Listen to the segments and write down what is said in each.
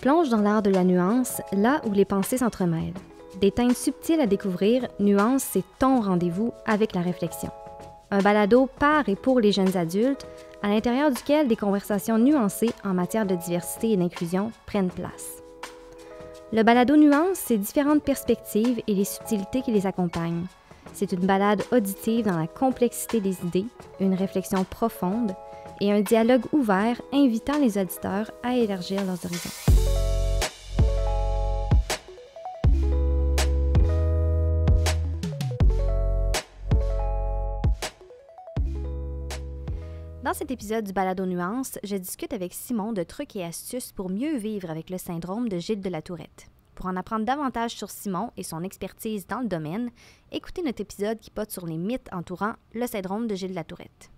Plonge dans l'art de la nuance, là où les pensées s'entremêlent. Des teintes subtiles à découvrir, Nuance, c'est ton rendez-vous avec la réflexion. Un balado par et pour les jeunes adultes, à l'intérieur duquel des conversations nuancées en matière de diversité et d'inclusion prennent place. Le balado Nuance, c'est différentes perspectives et les subtilités qui les accompagnent. C'est une balade auditive dans la complexité des idées, une réflexion profonde et un dialogue ouvert invitant les auditeurs à élargir leurs horizons. Dans cet épisode du Balado Nuance, je discute avec Simon de trucs et astuces pour mieux vivre avec le syndrome de Gilles de la Tourette. Pour en apprendre davantage sur Simon et son expertise dans le domaine, écoutez notre épisode qui porte sur les mythes entourant le syndrome de Gilles de la Tourette.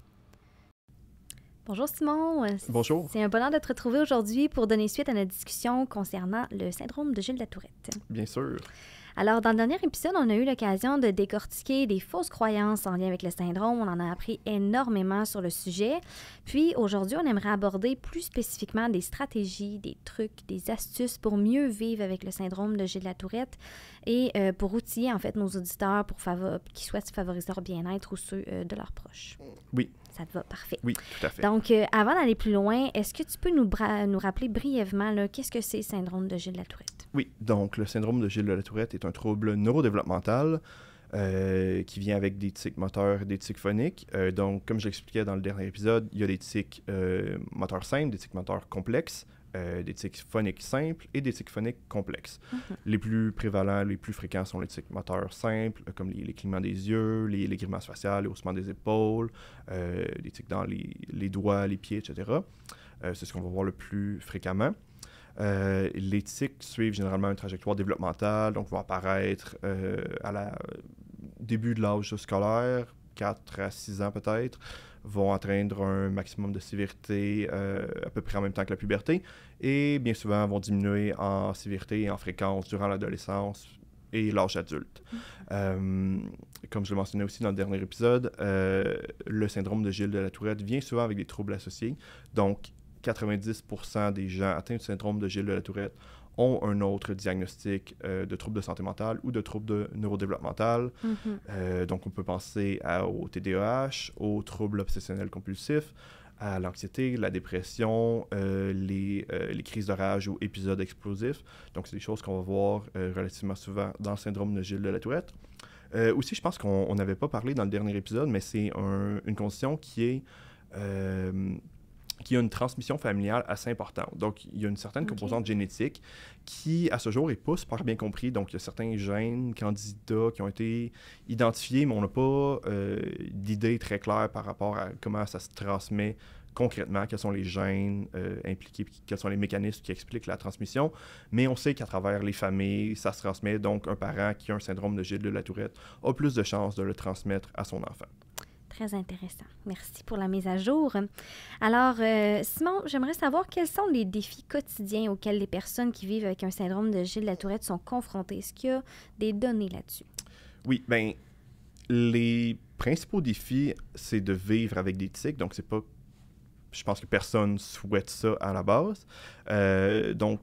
Bonjour Simon. Bonjour. C'est un bonheur de te retrouver aujourd'hui pour donner suite à notre discussion concernant le syndrome de Gilles de la Tourette. Bien sûr. Alors, dans le dernier épisode, on a eu l'occasion de décortiquer des fausses croyances en lien avec le syndrome. On en a appris énormément sur le sujet. Puis, aujourd'hui, on aimerait aborder plus spécifiquement des stratégies, des trucs, des astuces pour mieux vivre avec le syndrome de Gilles de la Tourette et pour outiller, en fait, nos auditeurs pour qui souhaitent favoriser leur bien-être ou ceux de leurs proches. Oui. Ça te va? Parfait. Oui, tout à fait. Donc, avant d'aller plus loin, est-ce que tu peux nous rappeler brièvement là, qu'est-ce que c'est le syndrome de Gilles de la Tourette? Oui, donc le syndrome de Gilles de la Tourette est un trouble neurodéveloppemental qui vient avec des tics moteurs et des tics phoniques. Donc, comme je l'expliquais dans le dernier épisode, il y a des tics moteurs simples, des tics moteurs complexes, des tics phoniques simples et des tics phoniques complexes. Mm-hmm. Les plus prévalents, les plus fréquents sont les tics moteurs simples, comme les clignements des yeux, les grimaces faciales, les haussements des épaules, les tics dans les doigts, les pieds, etc. C'est ce qu'on va voir le plus fréquemment. Les tics suivent généralement une trajectoire développementale, donc vont apparaître à la début de l'âge scolaire, 4 à 6 ans peut-être, vont atteindre un maximum de sévérité à peu près en même temps que la puberté, et bien souvent vont diminuer en sévérité et en fréquence durant l'adolescence et l'âge adulte. Comme je le mentionnais aussi dans le dernier épisode, le syndrome de Gilles de la Tourette vient souvent avec des troubles associés, donc 90% des gens atteints du syndrome de Gilles de la Tourette ont un autre diagnostic de trouble de santé mentale ou de trouble neurodéveloppemental. Mm-hmm. Donc, on peut penser au TDAH, aux troubles obsessionnels compulsifs, à l'anxiété, la dépression, les crises de rage ou épisodes explosifs. Donc, c'est des choses qu'on va voir relativement souvent dans le syndrome de Gilles de la Tourette. Aussi, je pense qu'on n'avait pas parlé dans le dernier épisode, mais c'est une condition qui a une transmission familiale assez importante. Donc, il y a une certaine composante génétique qui, à ce jour, n'est pas super bien compris. Donc, il y a certains gènes candidats qui ont été identifiés, mais on n'a pas d'idée très claire par rapport à comment ça se transmet concrètement, quels sont les gènes impliqués, quels sont les mécanismes qui expliquent la transmission. Mais on sait qu'à travers les familles, ça se transmet. Donc, un parent qui a un syndrome de Gilles de la Tourette a plus de chances de le transmettre à son enfant. Très intéressant. Merci pour la mise à jour. Alors, Simon, j'aimerais savoir quels sont les défis quotidiens auxquels les personnes qui vivent avec un syndrome de Gilles de la Tourette sont confrontées. Est-ce qu'il y a des données là-dessus? Oui, bien, les principaux défis, c'est de vivre avec des tics. Donc, c'est pas... Je pense que personne souhaite ça à la base. Donc,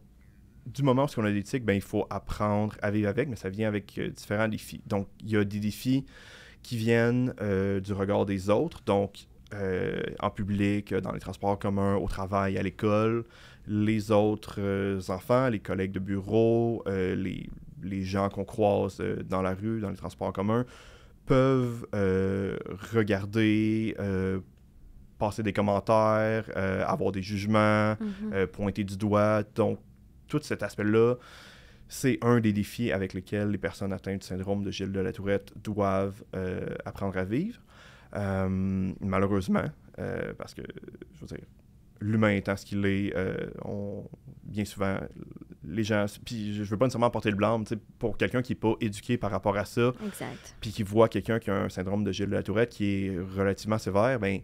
du moment où on a des tics, bien, il faut apprendre à vivre avec, mais ça vient avec différents défis. Donc, il y a des défis qui viennent du regard des autres, donc en public, dans les transports communs, au travail, à l'école, les autres enfants, les collègues de bureau, les gens qu'on croise dans la rue, dans les transports communs, peuvent regarder, passer des commentaires, avoir des jugements, pointer du doigt. Donc, tout cet aspect-là, c'est un des défis avec lesquels les personnes atteintes du syndrome de Gilles de la Tourette doivent apprendre à vivre. Malheureusement, parce que, je veux dire, l'humain étant ce qu'il est, bien souvent, les gens... Puis je veux pas nécessairement porter le blâme, pour quelqu'un qui n'est pas éduqué par rapport à ça, puis qui voit quelqu'un qui a un syndrome de Gilles de la Tourette qui est relativement sévère, bien,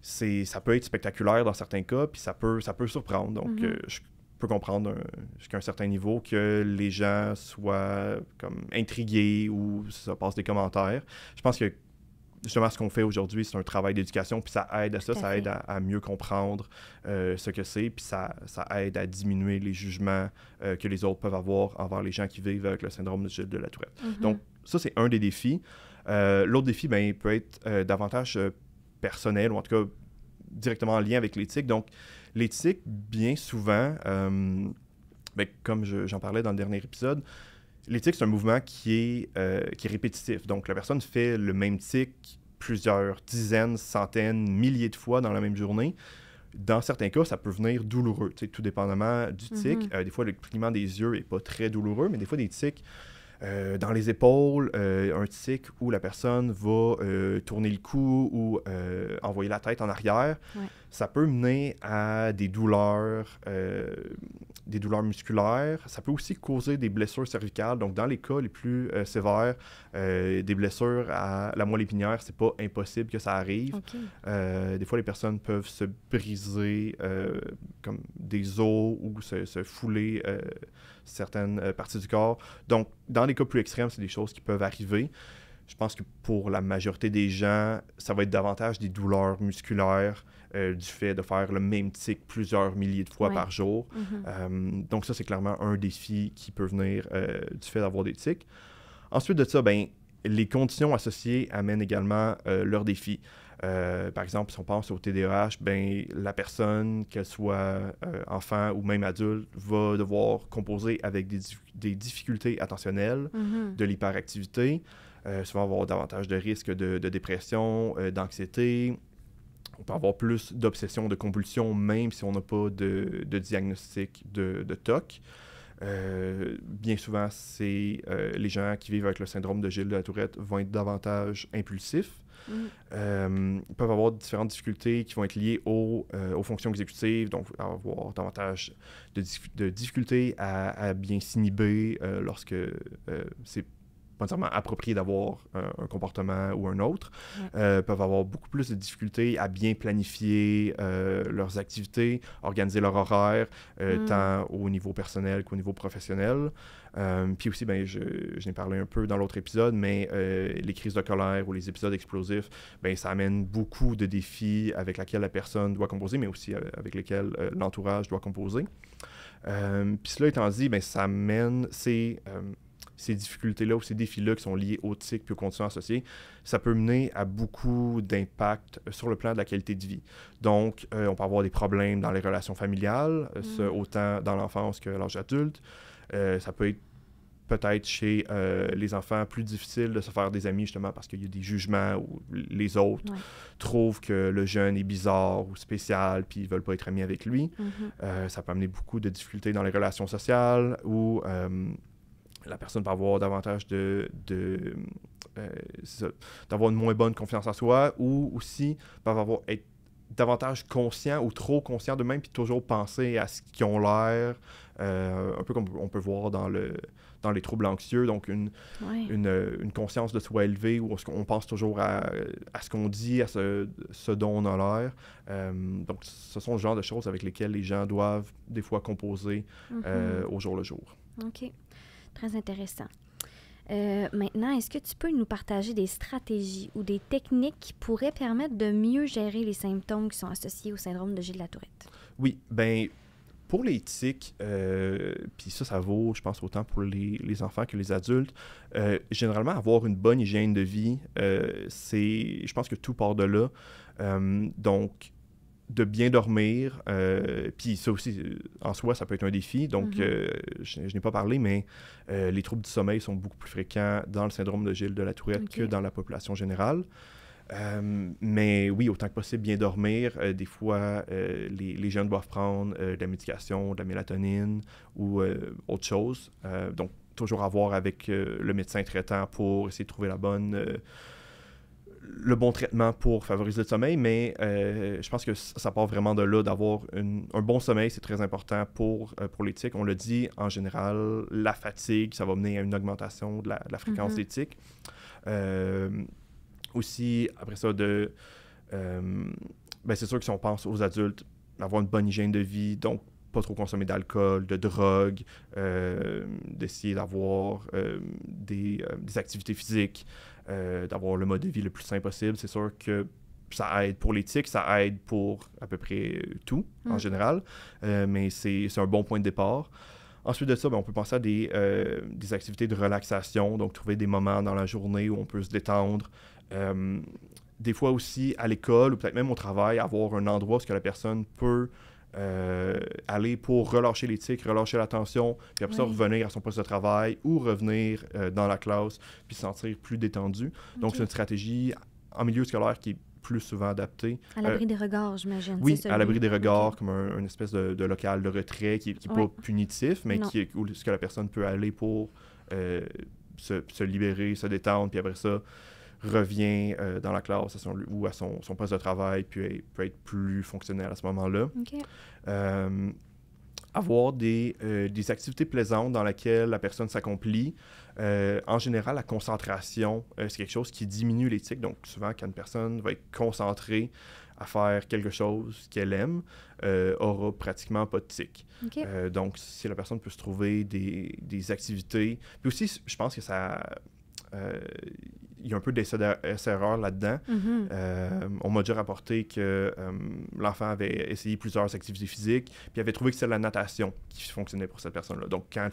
ça peut être spectaculaire dans certains cas, puis ça peut surprendre. Donc, je peux comprendre jusqu'à un certain niveau que les gens soient comme intrigués ou ça passe des commentaires. Je pense que justement, ce qu'on fait aujourd'hui, c'est un travail d'éducation, puis ça aide à ça, Tout à ça fait. aide à mieux comprendre ce que c'est, puis ça aide à diminuer les jugements que les autres peuvent avoir envers les gens qui vivent avec le syndrome de Gilles de la Tourette. Donc, ça, c'est un des défis. L'autre défi, ben, il peut être davantage personnel, ou en tout cas directement en lien avec l'éthique. Donc, l'éthique, bien souvent, ben, comme j'en parlais dans le dernier épisode, l'éthique, c'est un mouvement qui est répétitif. Donc, la personne fait le même tic plusieurs dizaines, centaines, milliers de fois dans la même journée. Dans certains cas, ça peut venir douloureux, tout dépendamment du tic. Des fois, le clignement des yeux n'est pas très douloureux, mais des fois, des tics dans les épaules, un tic où la personne va tourner le cou ou envoyer la tête en arrière, ça peut mener à des douleurs musculaires. Ça peut aussi causer des blessures cervicales. Donc, dans les cas les plus sévères, des blessures à la moelle épinière, c'est pas impossible que ça arrive. OK. Des fois, les personnes peuvent se briser comme des os ou se fouler certaines parties du corps. Donc, dans les cas plus extrêmes, c'est des choses qui peuvent arriver. Je pense que pour la majorité des gens, ça va être davantage des douleurs musculaires du fait de faire le même tic plusieurs milliers de fois par jour. Donc ça, c'est clairement un défi qui peut venir du fait d'avoir des tics. Ensuite de ça, ben, les conditions associées amènent également leurs défis. Par exemple, si on pense au TDAH, ben, la personne, qu'elle soit enfant ou même adulte, va devoir composer avec des difficultés attentionnelles, de l'hyperactivité, souvent avoir davantage de risques de dépression, d'anxiété. On peut avoir plus d'obsession, de compulsion, même si on n'a pas de diagnostic de TOC. Bien souvent, c'est les gens qui vivent avec le syndrome de Gilles de la Tourette vont être davantage impulsifs. Ils peuvent avoir différentes difficultés qui vont être liées aux fonctions exécutives, donc avoir davantage de difficultés à bien s'inhiber lorsque c'est pas nécessairement approprié d'avoir un comportement ou un autre. Peuvent avoir beaucoup plus de difficultés à bien planifier leurs activités, organiser leur horaire, tant au niveau personnel qu'au niveau professionnel. Puis aussi, ben, je n'ai parlé un peu dans l'autre épisode, mais les crises de colère ou les épisodes explosifs, ben, ça amène beaucoup de défis avec lesquels la personne doit composer, mais aussi avec lesquels l'entourage doit composer. Puis cela étant dit, ben, ça amène ces difficultés-là ou ces défis-là qui sont liés aux tics puis aux conditions associées, ça peut mener à beaucoup d'impact sur le plan de la qualité de vie. Donc, on peut avoir des problèmes dans les relations familiales, autant dans l'enfance que l'âge adulte. Ça peut être peut-être chez les enfants plus difficile de se faire des amis justement parce qu'il y a des jugements où les autres trouvent que le jeune est bizarre ou spécial puis ils veulent pas être amis avec lui. Ça peut amener beaucoup de difficultés dans les relations sociales ou la personne peut avoir davantage d'avoir une moins bonne confiance en soi ou aussi peut être davantage conscient ou trop conscient d'eux-mêmes puis toujours penser à ce qu'ils ont l'air, un peu comme on peut voir dans les troubles anxieux, donc une conscience de soi élevée où on pense toujours à ce qu'on dit, à ce dont on a l'air. Donc, ce sont le genre de choses avec lesquelles les gens doivent des fois composer au jour le jour. OK. Très intéressant. Maintenant, est-ce que tu peux nous partager des stratégies ou des techniques qui pourraient permettre de mieux gérer les symptômes qui sont associés au syndrome de Gilles de la Tourette? Oui, bien, pour les tics, puis ça vaut, je pense, autant pour les enfants que les adultes, généralement, avoir une bonne hygiène de vie, je pense que tout part de là. Donc, de bien dormir, puis ça aussi, en soi, ça peut être un défi. Donc, je n'ai pas parlé, mais les troubles du sommeil sont beaucoup plus fréquents dans le syndrome de Gilles de la Tourette que dans la population générale. Mais oui, autant que possible, bien dormir. Des fois, les jeunes doivent prendre de la médication, de la mélatonine ou autre chose. Donc, toujours avoir avec le médecin traitant pour essayer de trouver le bon traitement pour favoriser le sommeil, mais je pense que ça part vraiment de là, d'avoir un bon sommeil, c'est très important pour les tics. On le dit, en général, la fatigue, ça va mener à une augmentation de la fréquence des tics. Aussi, après ça, ben c'est sûr que si on pense aux adultes, avoir une bonne hygiène de vie, donc pas trop consommer d'alcool, de drogue, d'essayer d'avoir des activités physiques, d'avoir le mode de vie le plus sain possible. C'est sûr que ça aide pour l'éthique, ça aide pour à peu près tout en général, mais c'est un bon point de départ. Ensuite de ça, on peut penser à des activités de relaxation, donc trouver des moments dans la journée où on peut se détendre. Des fois aussi à l'école ou peut-être même au travail, avoir un endroit où la personne peut aller pour relâcher l'éthique, relâcher la tension, puis après ça revenir à son poste de travail ou revenir dans la classe puis se sentir plus détendu. Donc c'est une stratégie en milieu scolaire qui est plus souvent adaptée. À l'abri des regards, j'imagine. Oui, à l'abri des regards, comme une espèce de local de retrait qui n'est pas punitif, mais où ce que la personne peut aller pour se libérer, se détendre, puis après ça revient dans la classe ou à son poste de travail, puis peut être plus fonctionnel à ce moment-là. Avoir des activités plaisantes dans lesquelles la personne s'accomplit. En général, la concentration, c'est quelque chose qui diminue l'éthique. Donc, souvent, quand une personne va être concentrée à faire quelque chose qu'elle aime, aura pratiquement pas de tic. Donc, si la personne peut se trouver des activités... Puis aussi, je pense que ça... il y a un peu d'essai-erreur là-dedans. On m'a déjà rapporté que l'enfant avait essayé plusieurs activités physiques, puis avait trouvé que c'était la natation qui fonctionnait pour cette personne-là. Donc, quand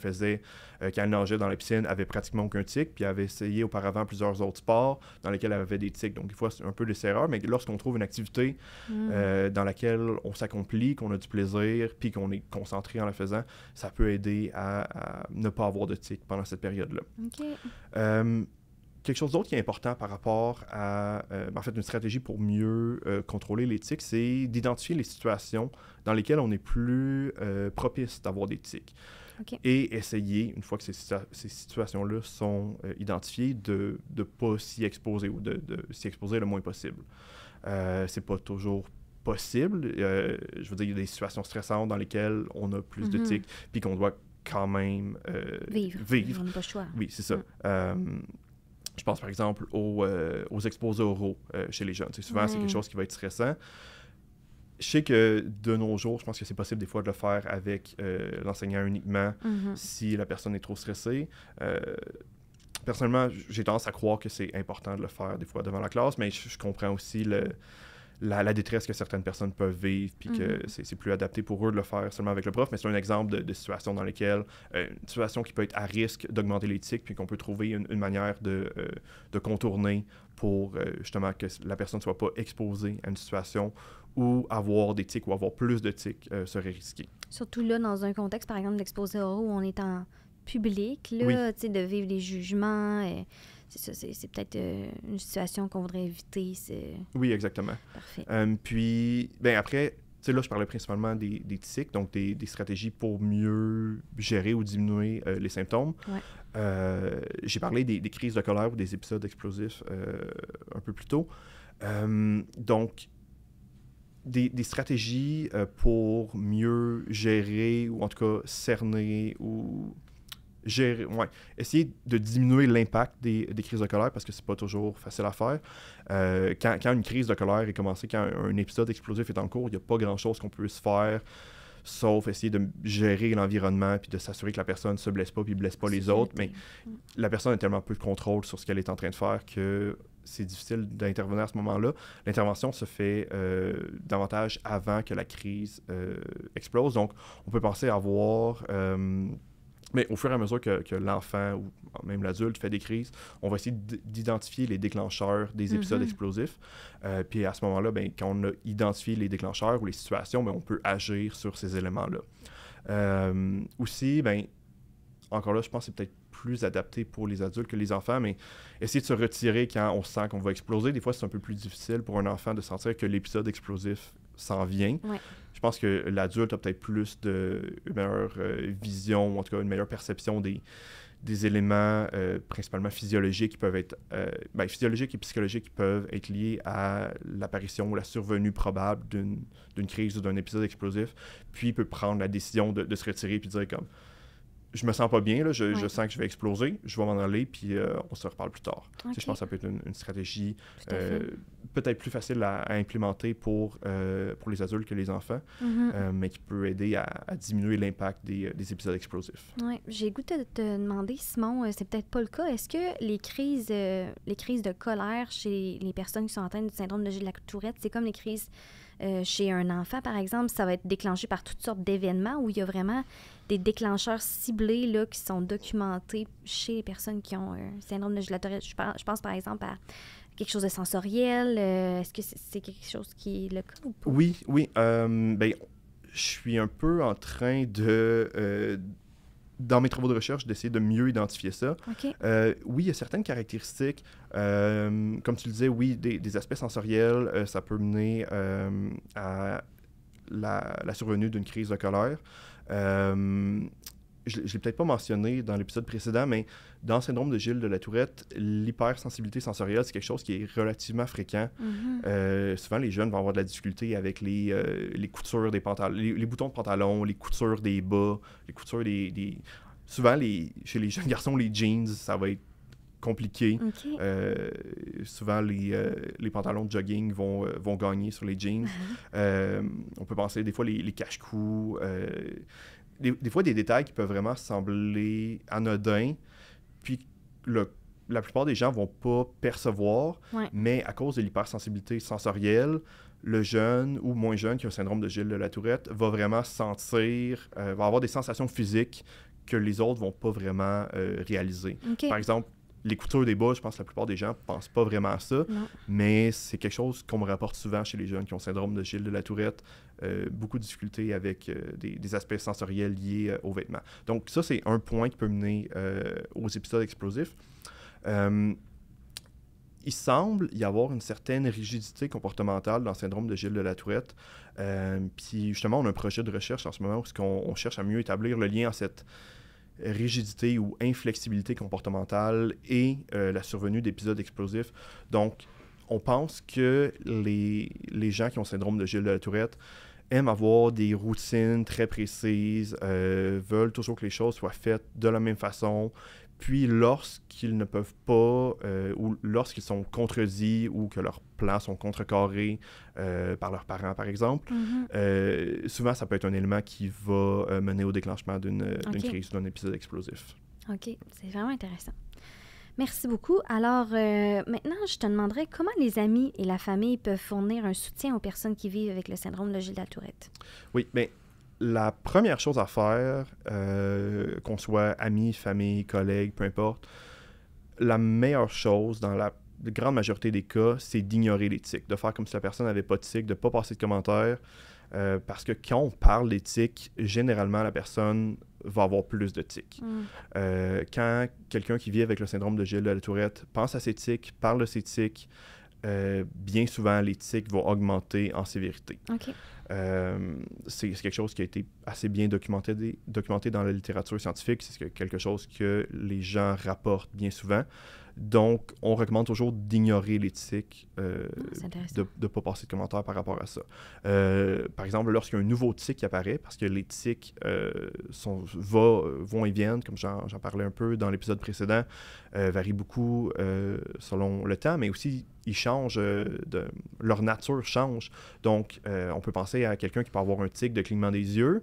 elle nageait dans la piscine, elle avait pratiquement aucun tic, puis elle avait essayé auparavant plusieurs autres sports dans lesquels elle avait des tics. Donc, des fois, c'est un peu d'essai-erreur, mais lorsqu'on trouve une activité dans laquelle on s'accomplit, qu'on a du plaisir, puis qu'on est concentré en la faisant, ça peut aider à ne pas avoir de tic pendant cette période-là. Quelque chose d'autre qui est important par rapport à en fait, une stratégie pour mieux contrôler les tics, c'est d'identifier les situations dans lesquelles on est plus propice d'avoir des tics. Et essayer, une fois que ces situations-là sont identifiées, de ne pas s'y exposer ou de s'y exposer le moins possible. C'est pas toujours possible. Je veux dire, il y a des situations stressantes dans lesquelles on a plus de tics, puis qu'on doit quand même vivre. On n'a pas le choix. Oui, c'est ça. Je pense par exemple aux exposés oraux chez les jeunes. Souvent, c'est quelque chose qui va être stressant. Je sais que de nos jours, je pense que c'est possible des fois de le faire avec l'enseignant uniquement si la personne est trop stressée. Personnellement, j'ai tendance à croire que c'est important de le faire des fois devant la classe, mais je comprends aussi la détresse que certaines personnes peuvent vivre, puis que c'est plus adapté pour eux de le faire seulement avec le prof, mais c'est un exemple de situation dans laquelle, une situation qui peut être à risque d'augmenter l'éthique, puis qu'on peut trouver une manière de contourner pour justement que la personne ne soit pas exposée à une situation où avoir des tics ou avoir plus de tics serait risqué. Surtout là, dans un contexte, par exemple, d'exposé oraux où on est en public, là, de vivre des jugements... C'est peut-être une situation qu'on voudrait éviter. Oui, exactement. Parfait. Puis, après, là, je parlais principalement des tics, donc des stratégies pour mieux gérer ou diminuer les symptômes. J'ai parlé des crises de colère ou des épisodes explosifs un peu plus tôt. Donc, des stratégies pour mieux gérer ou en tout cas cerner ou... essayer de diminuer l'impact des crises de colère parce que c'est pas toujours facile à faire. Quand une crise de colère est commencée, quand un épisode explosif est en cours, il n'y a pas grand-chose qu'on peut se faire sauf essayer de gérer l'environnement puis de s'assurer que la personne ne se blesse pas puis ne blesse pas les autres. Mais la personne a tellement peu de contrôle sur ce qu'elle est en train de faire que c'est difficile d'intervenir à ce moment-là. L'intervention se fait davantage avant que la crise explose. Donc, on peut penser à avoir... mais au fur et à mesure que l'enfant ou même l'adulte fait des crises, on va essayer d'identifier les déclencheurs des épisodes explosifs. Puis à ce moment-là, quand on a identifié les déclencheurs ou les situations, on peut agir sur ces éléments-là. Aussi, encore là, je pense que c'est peut-être plus adapté pour les adultes que les enfants, mais essayer de se retirer quand on sent qu'on va exploser. Des fois, c'est un peu plus difficile pour un enfant de sentir que l'épisode explosif s'en vient. Je pense que l'adulte a peut-être plus une meilleure vision, ou en tout cas une meilleure perception des éléments principalement physiologiques qui peuvent être physiologiques et psychologiques qui peuvent être liés à l'apparition ou la survenue probable d'une crise ou d'un épisode explosif, puis il peut prendre la décision de se retirer puis dire comme je me sens pas bien, là, je Ouais. sens que je vais exploser, je vais m'en aller, puis on se reparle plus tard. Tu sais, OK. je pense que ça peut être une stratégie Tout à fait. peut-être plus facile à implémenter pour les adultes que les enfants, mais qui peut aider à diminuer l'impact des épisodes explosifs. Ouais. J'ai le goût de te demander, Simon, c'est peut-être pas le cas. Est-ce que les crises de colère chez les personnes qui sont atteintes du syndrome de Gilles de la Tourette, c'est comme les crises chez un enfant, par exemple, ça va être déclenché par toutes sortes d'événements où il y a vraiment des déclencheurs ciblés là, qui sont documentés chez les personnes qui ont un syndrome de Gilles de la Tourette? Je pense par exemple à quelque chose de sensoriel. Est-ce que c'est quelque chose qui est le cas ou pas? Oui, ben, je suis un peu en train de... dans mes travaux de recherche, d'essayer de mieux identifier ça. OK. Oui, il y a certaines caractéristiques. Comme tu le disais, oui, des aspects sensoriels, ça peut mener à la survenue d'une crise de colère. Je ne l'ai peut-être pas mentionné dans l'épisode précédent, mais dans le syndrome de Gilles de la Tourette, l'hypersensibilité sensorielle, c'est quelque chose qui est relativement fréquent. Souvent, les jeunes vont avoir de la difficulté avec les coutures des pantalons, les boutons de pantalon, les coutures des bas, les coutures Souvent, chez les jeunes garçons, les jeans, ça va être compliqué. OK. Souvent, les pantalons de jogging vont gagner sur les jeans. On peut penser des fois les cache-coups. Des fois, des détails qui peuvent vraiment sembler anodins, puis la plupart des gens vont pas percevoir, Ouais. mais à cause de l'hypersensibilité sensorielle, le jeune ou moins jeune qui a un syndrome de Gilles de la Tourette va vraiment sentir, va avoir des sensations physiques que les autres vont pas vraiment réaliser. OK. Par exemple, les coutures des bas, je pense que la plupart des gens pensent pas vraiment à ça, Non. mais c'est quelque chose qu'on me rapporte souvent chez les jeunes qui ont le syndrome de Gilles de la Tourette. Beaucoup de difficultés avec des aspects sensoriels liés aux vêtements. Donc ça, c'est un point qui peut mener aux épisodes explosifs. Il semble y avoir une certaine rigidité comportementale dans le syndrome de Gilles de la Tourette. Puis justement, on a un projet de recherche en ce moment où on cherche à mieux établir le lien entre cette rigidité ou inflexibilité comportementale et la survenue d'épisodes explosifs. Donc, on pense que les gens qui ont le syndrome de Gilles de la Tourette aiment avoir des routines très précises, veulent toujours que les choses soient faites de la même façon. Puis, lorsqu'ils ne peuvent pas, ou lorsqu'ils sont contredits ou que leurs plans sont contrecarrés par leurs parents, par exemple, souvent, ça peut être un élément qui va mener au déclenchement d'une crise, d'un épisode explosif. OK. C'est vraiment intéressant. Merci beaucoup. Alors, maintenant, je te demanderais comment les amis et la famille peuvent fournir un soutien aux personnes qui vivent avec le syndrome de Gilles de la Tourette. Oui, bien, la première chose à faire, qu'on soit amis, famille, collègues, peu importe, la meilleure chose dans la grande majorité des cas, c'est d'ignorer les tics, de faire comme si la personne n'avait pas de tics, de ne pas passer de commentaires, parce que quand on parle des tics, généralement, la personne va avoir plus de tics. Quand quelqu'un qui vit avec le syndrome de Gilles de la Tourette pense à ses tics, parle de ses tics, bien souvent, les tics vont augmenter en sévérité. OK. C'est quelque chose qui a été assez bien documenté dans la littérature scientifique. C'est quelque chose que les gens rapportent bien souvent. Donc, on recommande toujours d'ignorer les tics, de ne pas passer de commentaires par rapport à ça. Par exemple, lorsqu'il y a un nouveau tic qui apparaît, parce que les tics vont et viennent, comme j'en parlais un peu dans l'épisode précédent, varient beaucoup selon le temps, mais aussi ils changent, leur nature change. Donc, on peut penser à quelqu'un qui peut avoir un tic de clignement des yeux,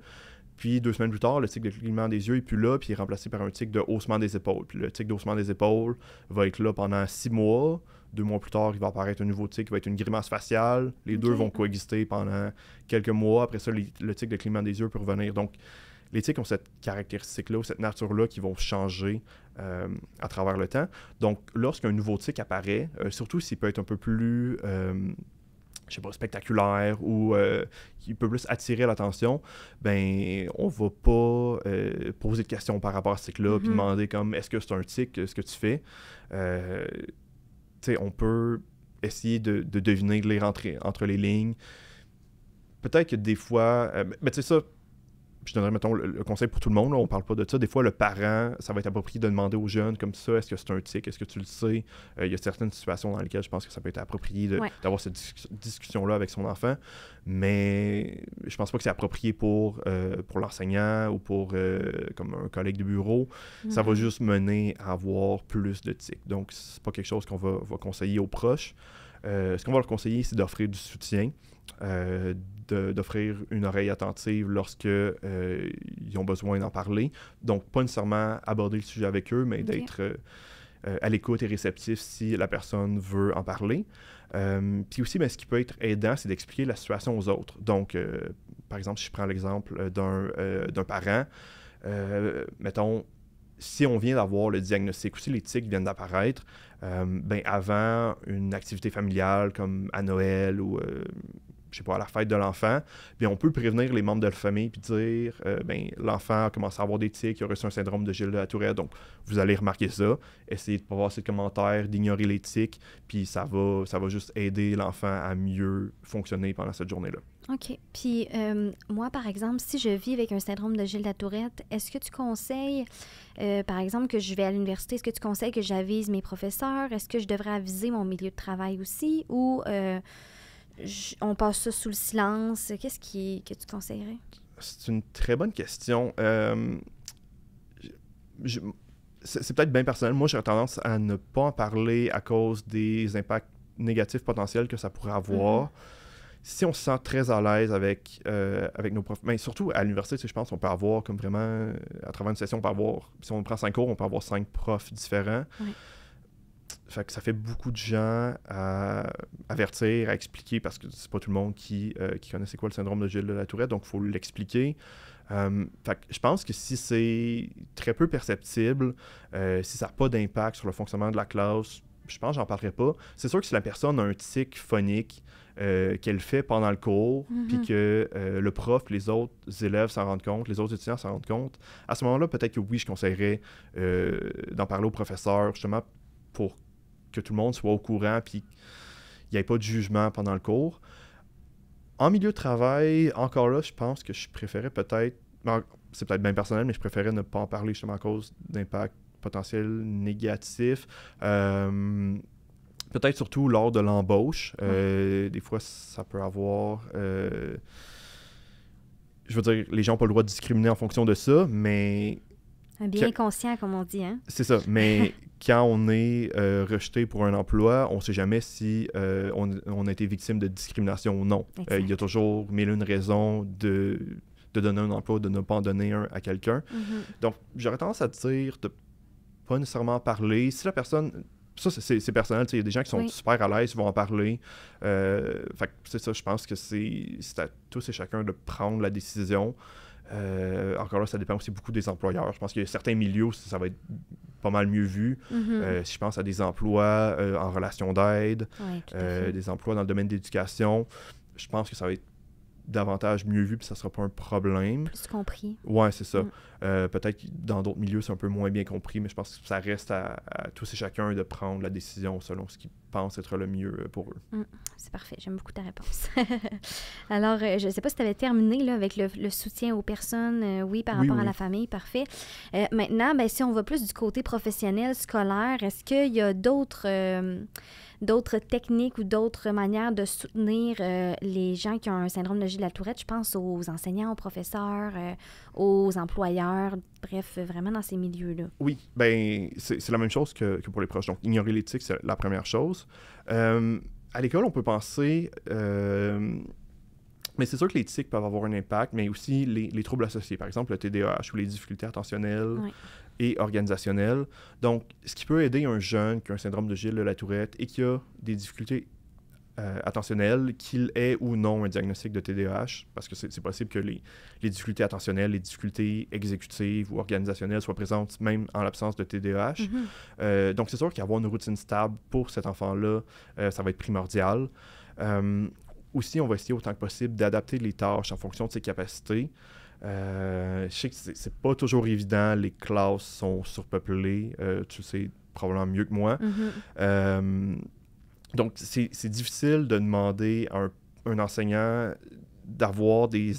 puis 2 semaines plus tard, le tic de clignement des yeux n'est plus là, puis il est remplacé par un tic de haussement des épaules. Puis le tic de haussement des épaules va être là pendant 6 mois. 2 mois plus tard, il va apparaître un nouveau tic qui va être une grimace faciale. Les deux vont coexister pendant quelques mois. Après ça, le tic de clignement des yeux peut revenir. Donc, les tics ont cette caractéristique-là, ou cette nature-là qui vont changer à travers le temps. Donc, lorsqu'un nouveau tic apparaît, surtout s'il peut être un peu plus... je sais pas, spectaculaire ou qui peut plus attirer l'attention, ben on va pas poser de questions par rapport à ce tic-là, puis demander comme, est-ce que c'est un tic, ce que tu fais? Tu sais, on peut essayer de deviner, de lire entre les lignes. Peut-être que des fois, mais tu sais ça, je donnerais, mettons, le conseil pour tout le monde, là, on parle pas de ça. Des fois, le parent, ça va être approprié de demander aux jeunes comme ça, est-ce que c'est un tic, est-ce que tu le sais? Il y a certaines situations dans lesquelles je pense que ça peut être approprié d'avoir cette discussion-là avec son enfant, mais je pense pas que c'est approprié pour l'enseignant ou pour comme un collègue de bureau. Ça va juste mener à avoir plus de tics. Donc, c'est pas quelque chose qu'on va conseiller aux proches. Ce qu'on va leur conseiller, c'est d'offrir du soutien, d'offrir une oreille attentive lorsque ils ont besoin d'en parler. Donc, pas nécessairement aborder le sujet avec eux, mais d'être à l'écoute et réceptif si la personne veut en parler. Puis aussi, ce qui peut être aidant, c'est d'expliquer la situation aux autres. Donc, par exemple, si je prends l'exemple d'un parent, mettons, si on vient d'avoir le diagnostic ou si les tics viennent d'apparaître, avant une activité familiale comme à Noël ou je sais pas, à la fête de l'enfant, bien, on peut prévenir les membres de la famille puis dire l'enfant a commencé à avoir des tics, il a reçu un syndrome de Gilles de la Tourette, donc vous allez remarquer ça. Essayez de pas voir ces commentaires, d'ignorer les tics, puis ça va juste aider l'enfant à mieux fonctionner pendant cette journée-là. OK. Puis moi, par exemple, si je vis avec un syndrome de Gilles de la Tourette, est-ce que tu conseilles, par exemple, que je vais à l'université, est-ce que tu conseilles que j'avise mes professeurs? Est-ce que je devrais aviser mon milieu de travail aussi? Ou on passe ça sous le silence? Qu'est-ce que tu conseillerais? C'est une très bonne question. C'est peut-être bien personnel. Moi, j'aurais tendance à ne pas en parler à cause des impacts négatifs potentiels que ça pourrait avoir. Si on se sent très à l'aise avec nos profs, mais surtout à l'université, je pense qu'on peut avoir comme vraiment, à travers une session, on peut avoir, si on prend 5 cours, on peut avoir 5 profs différents. Oui. Fait que ça fait beaucoup de gens à avertir, à expliquer, parce que c'est pas tout le monde qui connaît c'est quoi le syndrome de Gilles de la Tourette, donc il faut l'expliquer. Fait que je pense que si c'est très peu perceptible, si ça n'a pas d'impact sur le fonctionnement de la classe, je pense que j'en parlerai pas. C'est sûr que si la personne a un tic phonique qu'elle fait pendant le cours, puis que le prof, les autres élèves s'en rendent compte, les autres étudiants s'en rendent compte, à ce moment-là, peut-être que oui, je conseillerais d'en parler au professeur, justement, pour que tout le monde soit au courant, puis il n'y ait pas de jugement pendant le cours. En milieu de travail, encore là, je pense que je préférais peut-être, c'est peut-être bien personnel, mais je préférais ne pas en parler justement à cause d'impact potentiel négatif. Peut-être surtout lors de l'embauche. Des fois, ça peut avoir... je veux dire, les gens n'ont pas le droit de discriminer en fonction de ça, mais... Un bien conscient, comme on dit, hein? C'est ça, mais quand on est rejeté pour un emploi, on ne sait jamais si on a été victime de discrimination ou non. Il y a toujours mille et une raisons de donner un emploi, de ne pas en donner un à quelqu'un. Donc, j'aurais tendance à dire de pas nécessairement parler. Si la personne... Ça, c'est personnel. Il y a des gens qui sont super à l'aise, ils vont en parler. Fait que c'est ça, je pense que c'est à tous et chacun de prendre la décision. Encore là, ça dépend aussi beaucoup des employeurs. Je pense qu'il y a certains milieux où ça va être pas mal mieux vu. Si je pense à des emplois en relation d'aide, des emplois dans le domaine d'éducation, je pense que ça va être davantage mieux vu, puis ça sera pas un problème. Plus compris. Ouais, c'est ça. Peut-être que dans d'autres milieux, c'est un peu moins bien compris, mais je pense que ça reste à tous et chacun de prendre la décision selon ce qu'ils pensent être le mieux pour eux. C'est parfait. J'aime beaucoup ta réponse. Alors, je ne sais pas si tu avais terminé là, avec le soutien aux personnes. Oui, par rapport à la famille. Parfait. Maintenant, si on va plus du côté professionnel, scolaire, est-ce qu'il y a d'autres techniques ou d'autres manières de soutenir les gens qui ont un syndrome de Gilles de la Tourette? Je pense aux enseignants, aux professeurs, aux employeurs, bref, vraiment dans ces milieux-là. Oui, c'est la même chose que pour les proches. Donc, ignorer l'éthique, c'est la première chose. À l'école, on peut penser... mais c'est sûr que les tics peuvent avoir un impact, mais aussi les troubles associés. Par exemple, le TDAH ou les difficultés attentionnelles et organisationnelles. Donc, ce qui peut aider un jeune qui a un syndrome de Gilles de la Tourette et qui a des difficultés attentionnelles, qu'il ait ou non un diagnostic de TDAH, parce que c'est possible que les difficultés attentionnelles, les difficultés exécutives ou organisationnelles soient présentes même en l'absence de TDAH. Donc, c'est sûr qu'avoir une routine stable pour cet enfant-là, ça va être primordial. Aussi, on va essayer autant que possible d'adapter les tâches en fonction de ses capacités. Je sais que c'est pas toujours évident, les classes sont surpeuplées, tu le sais probablement mieux que moi. Donc, c'est difficile de demander à un enseignant d'avoir des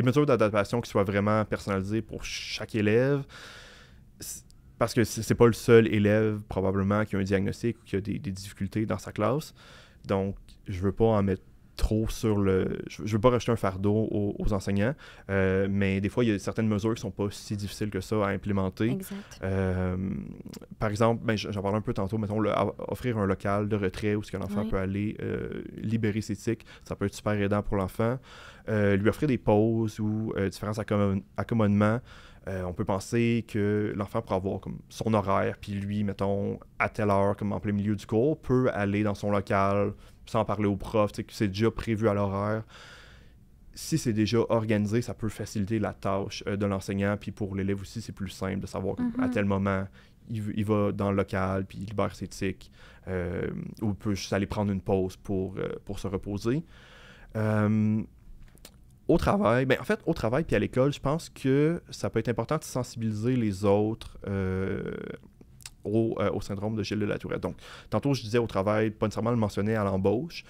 des mesures d'adaptation qui soient vraiment personnalisées pour chaque élève. Parce que c'est pas le seul élève, probablement, qui a un diagnostic ou qui a des difficultés dans sa classe. Donc, je veux pas en mettre trop sur le... Je veux pas rajouter un fardeau aux enseignants, mais des fois, il y a certaines mesures qui sont pas si difficiles que ça à implémenter. Exact. Par exemple, j'en parlais un peu tantôt, mettons, offrir un local de retrait où l'enfant peut aller libérer ses tics, ça peut être super aidant pour l'enfant. Lui offrir des pauses ou différents accommodements. On peut penser que l'enfant pourrait avoir comme son horaire, puis lui, mettons, à telle heure, comme en plein milieu du cours, peut aller dans son local sans parler au prof, que c'est déjà prévu à l'horaire. Si c'est déjà organisé, ça peut faciliter la tâche de l'enseignant, puis pour l'élève aussi, c'est plus simple de savoir qu'à tel moment, il va dans le local, puis il libère ses tics, ou il peut juste aller prendre une pause pour se reposer. Au travail, au travail puis à l'école, je pense que ça peut être important de sensibiliser les autres au syndrome de Gilles de la Tourette. Donc, tantôt, je disais au travail, pas nécessairement le mentionner à l'embauche.